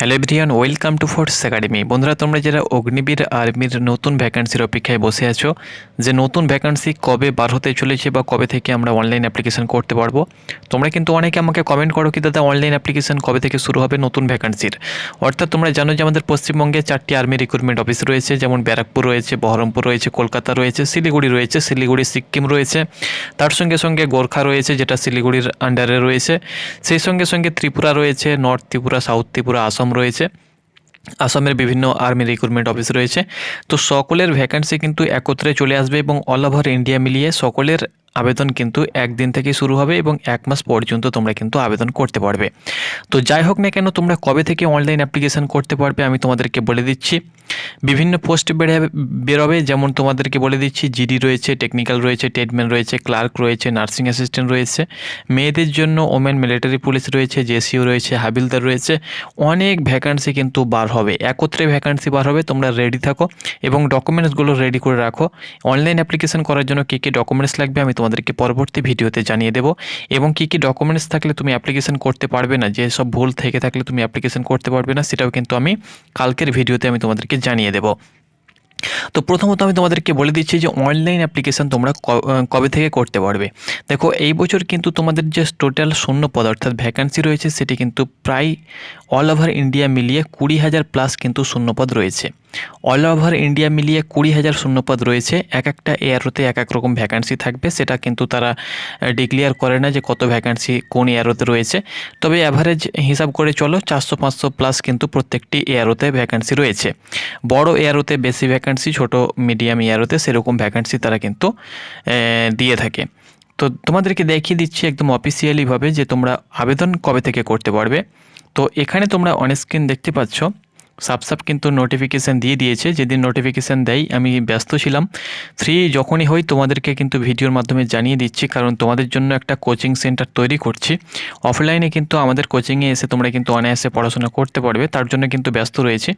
Hello everyone, welcome to force academy. বন্ধুরা, তোমরা যারা অগ্নিবীর আর্মির নতুন ভ্যাকান্সির অপেক্ষায় বসে আছো, যে নতুন ভ্যাকান্সি কবে বার হতে চলেছে বা কবে থেকে আমরা অনলাইন অ্যাপ্লিকেশন করতে পারবো, তোমরা কিন্তু অনেকে আমাকে কমেন্ট করো কি দাদা অনলাইন অ্যাপ্লিকেশন কবে থেকে শুরু হবে নতুন ভ্যাকান্সির। অর্থাৎ তোমরা জানো যে আমাদের পশ্চিমবঙ্গে 4টি আর্মি রিক্রুটমেন্ট অফিস রয়েছে, যেমন ব্যারাকপুর রয়েছে, বহরমপুর রয়েছে, কলকাতা রয়েছে, শিলিগুড়ি রয়েছে, শিলিগুড়ি সিকিম রয়েছে, তার সঙ্গে সঙ্গে গোর্খা রয়েছে যেটা শিলিগুড়ির আন্ডারে রয়েছে, সেই সঙ্গে সঙ্গে ত্রিপুরা রয়েছে, নর্থ ত্রিপুরা, সাউথ ত্রিপুরা, আসাম রয়েছে, আসামের বিভিন্ন আর্মি রিক্রুটমেন্ট অফিস রয়েছে। তো সকলের ভ্যাকান্সি কিন্তু একত্রে চলে আসবে এবং অল ওভার ইন্ডিয়া মিলিয়ে সকলের আবেদন কিন্তু একদিন থেকে শুরু হবে এবং 1 মাস পর্যন্ত তোমরা কিন্তু আবেদন করতে পারবে। তো যাই হোক না কেন, তোমরা কবে থেকে অনলাইন অ্যাপ্লিকেশন করতে পারবে আমি তোমাদেরকে বলে দিচ্ছি। বিভিন্ন পোস্ট বেরোবে, যেমন তোমাদেরকে বলে দিচ্ছি জিডি রয়েছে, টেকনিক্যাল রয়েছে, ট্রেডম্যান রয়েছে, ক্লার্ক রয়েছে, নার্সিং অ্যাসিস্ট্যান্ট রয়েছে, মেয়েদের জন্য ওমেন মিলিটারি পুলিশ রয়েছে, জেসিও রয়েছে, হাবিলদার রয়েছে। অনেক ভ্যাকান্সি কিন্তু বার হবে, একত্রে ভ্যাকান্সি বার হবে। তোমরা রেডি থাকো এবং ডকুমেন্টসগুলো রেডি করে রাখো। অনলাইন অ্যাপ্লিকেশন করার জন্য কী কী ডকুমেন্টস লাগবে আমি তোমাদেরকে পরবর্তী ভিডিওতে জানিয়ে দেবো, এবং কী কী ডকুমেন্টস থাকলে তুমি অ্যাপ্লিকেশন করতে পারবে না, যে সব ভুল থেকে থাকলে তুমি অ্যাপ্লিকেশন করতে পারবে না, সেটাও কিন্তু আমি কালকের ভিডিওতে আমি তোমাদেরকে জানিয়ে দেবো। তো প্রথমত আমি তোমাদেরকে বলে দিচ্ছি যে অনলাইন অ্যাপ্লিকেশান তোমরা কবে থেকে করতে পারবে। দেখো, এই বছর কিন্তু তোমাদের যে টোটাল শূন্যপদ অর্থাৎ ভ্যাকান্সি রয়েছে সেটি কিন্তু প্রায় অল ওভার ইন্ডিয়া মিলিয়ে 20,000 প্লাস কিন্তু শূন্যপদ রয়েছে। অল ওভার ইন্ডিয়া মিলিয়ে 20,000 শূন্যপদ রয়েছে। এক একটা এয়ারোতে এক এক রকম ভ্যাকান্সি থাকবে, সেটা কিন্তু তারা ডিক্লেয়ার করে না যে কত ভ্যাকান্সি কোন এয়ারোতে রয়েছে। তবে অ্যাভারেজ হিসাব করে চলো 400-500 প্লাস কিন্তু প্রত্যেকটি এয়ারোতে ভ্যাকান্সি রয়েছে। বড় এয়ারোতে বেশি ভ্যাকান্সি, ছোট মিডিয়াম এয়ারোতে সেরকম ভ্যাকান্সি তারা কিন্তু দিয়ে থাকে। তো তোমাদেরকে দেখিয়ে দিচ্ছি একদম অফিসিয়ালিভাবে যে তোমরা আবেদন কবে থেকে করতে পারবে। তো এখানে তোমরা অন স্ক্রিন দেখতে পাচ্ছ সাব কিন্তু নোটিফিকেশান দিয়ে দিয়েছে। যেদিন নোটিফিকেশান দেয় আমি ব্যস্ত ছিলাম, ফ্রি যখনই হই তোমাদেরকে কিন্তু ভিডিওর মাধ্যমে জানিয়ে দিচ্ছি, কারণ তোমাদের জন্য একটা কোচিং সেন্টার তৈরি করছি। অফলাইনে কিন্তু আমাদের কোচিংয়ে এসে তোমরা কিন্তু অনায়াসে পড়াশোনা করতে পারবে, তার জন্য কিন্তু ব্যস্ত রয়েছি।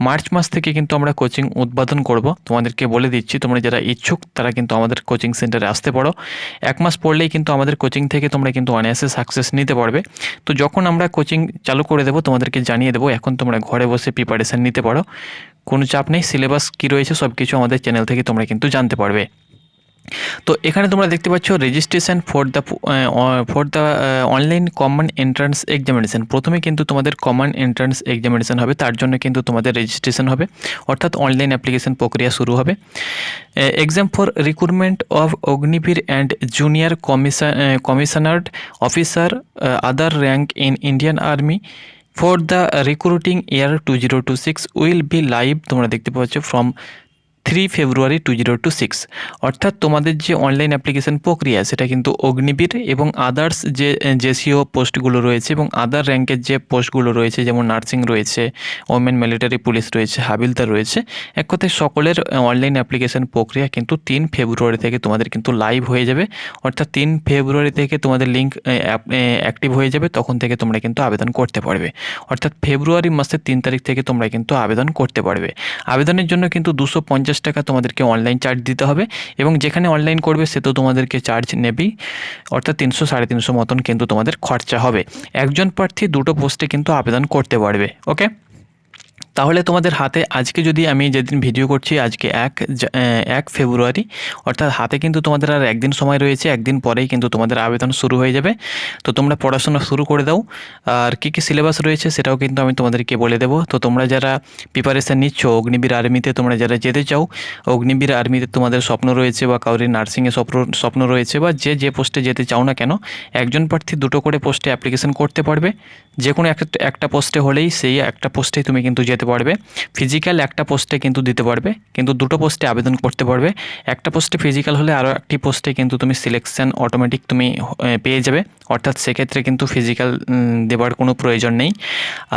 মার্চ মাস থেকে কিন্তু আমরা কোচিং উদ্বোধন করব, তোমাদেরকে বলে দিচ্ছি। তোমরা যারা ইচ্ছুক তারা কিন্তু আমাদের কোচিং সেন্টারে আসতে পারো। 1 মাস পড়লেই কিন্তু আমাদের কোচিং থেকে তোমরা কিন্তু অনায়াসে সাকসেস নিতে পারবে। তো যখন আমরা কোচিং চালু করে দেবো তোমাদেরকে জানিয়ে দেবো। এখন তোমরা ঘরে বসে প্রিপারেশান নিতে পারো, কোনো চাপ নেই। সিলেবাস কী রয়েছে সব কিছু আমাদের চ্যানেল থেকে তোমরা কিন্তু জানতে পারবে। তো এখানে তোমরা দেখতে পাচ্ছ registration for the online common entrance examination. প্রথমে কিন্তু তোমাদের কমন এন্ট্রান্স এক্সামিনেশন হবে, তার জন্য কিন্তু তোমাদের রেজিস্ট্রেশন হবে, অর্থাৎ অনলাইন অ্যাপ্লিকেশন প্রক্রিয়া শুরু হবে। Exam for recruitment of Agniveer and junior commissioned officer other rank in Indian army for the recruiting year 2026 will be live. তোমরা দেখতে পাচ্ছ ফ্রম 3 ফেব্রুয়ারি 2026। অর্থাৎ তোমাদের যে অনলাইন অ্যাপ্লিকেশন প্রক্রিয়া সেটা কিন্তু অগ্নিবীর এবং আদার্স যে জেসিও পোস্টগুলো রয়েছে এবং আদার র্যাঙ্কের যে পোস্টগুলো রয়েছে, যেমন নার্সিং রয়েছে, ওমেন মিলিটারি পুলিশ রয়েছে, হাবিলদার রয়েছে, এক কথায় সকলের অনলাইন অ্যাপ্লিকেশন প্রক্রিয়া কিন্তু 3 ফেব্রুয়ারি থেকে তোমাদের কিন্তু লাইভ হয়ে যাবে। অর্থাৎ 3 ফেব্রুয়ারি থেকে তোমাদের লিঙ্ক অ্যাক্টিভ হয়ে যাবে, তখন থেকে তোমরা কিন্তু আবেদন করতে পারবে। অর্থাৎ ফেব্রুয়ারি মাসের 3 তারিখ থেকে তোমরা কিন্তু আবেদন করতে পারবে। আবেদনের জন্য কিন্তু 250 টাকা তোমাদেরকে অনলাইন চার্জ দিতে হবে, এবং যেখানে অনলাইন করবে সে তো তোমাদেরকে চার্জ নেবেই, অর্থাৎ 300-350 মতন কিন্তু তোমাদের খরচা হবে। একজন প্রার্থী 2টো পোস্টে কিন্তু আবেদন করতে পারবে। ওকে, তাহলে তোমাদের হাতে আজকে, যদি আমি যেদিন ভিডিও করছি আজকে 1 ফেব্রুয়ারি, অর্থাৎ হাতে কিন্তু তোমাদের আর একদিন সময় রয়েছে, একদিন পরেই কিন্তু তোমাদের আবেদন শুরু হয়ে যাবে। তো তোমরা পড়াশোনা শুরু করে দাও। আর কী কী সিলেবাস রয়েছে সেটাও কিন্তু আমি তোমাদেরকে বলে দেবো। তো তোমরা যারা প্রিপারেশান নিচ্ছ অগ্নিবীর আর্মিতে, তোমরা যারা যেতে চাও অগ্নিবীর আর্মিতে, তোমাদের স্বপ্ন রয়েছে বা কাউরির নার্সিংয়ে স্বপ্ন রয়েছে, বা যে পোস্টে যেতে চাও না কেন, একজন প্রার্থী 2টো করে পোস্টে অ্যাপ্লিকেশন করতে পারবে। যে কোনো একটা পোস্টে হলেই সেই একটা পোস্টেই তুমি কিন্তু যেতে পারবে। ফিজিক্যাল একটা পোস্টে কিন্তু দিতে পারবে, কিন্তু 2টো পোস্টে আবেদন করতে পারবে। একটা পোস্টে ফিজিক্যাল হলে আরও একটি পোস্টে কিন্তু তুমি সিলেকশন অটোমেটিক তুমি পেয়ে যাবে, অর্থাৎ সেক্ষেত্রে কিন্তু ফিজিক্যাল দেওয়ার কোনো প্রয়োজন নেই।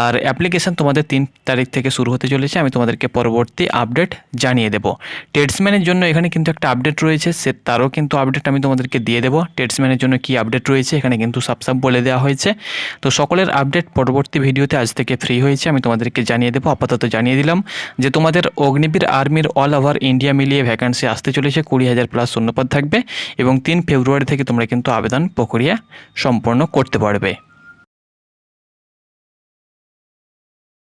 আর অ্যাপ্লিকেশান তোমাদের 3 তারিখ থেকে শুরু হতে চলেছে, আমি তোমাদেরকে পরবর্তী আপডেট জানিয়ে দেবো। ট্রেডসম্যানের জন্য এখানে কিন্তু একটা আপডেট রয়েছে, তারও কিন্তু আপডেট আমি তোমাদেরকে দিয়ে দেবো। ট্রেডসম্যানের জন্য কি আপডেট রয়েছে এখানে কিন্তু সাব বলে দেওয়া হয়েছে। তো সকলের আপডেট পরবর্তী ভিডিওতে আজ থেকে ফ্রি হয়েছে, আমি তোমাদেরকে জানিয়ে দেবো। আপাতত জানিয়ে দিলাম যে তোমাদের অগ্নিবীর আর্মির অল ওভার ইন্ডিয়া মিলিয়ে ভ্যাকান্সি আসতে চলেছে, 20,000 প্লাস শূন্যপদ থাকবে, এবং 3 ফেব্রুয়ারি থেকে তোমরা কিন্তু আবেদন প্রক্রিয়া সম্পন্ন করতে পারবে।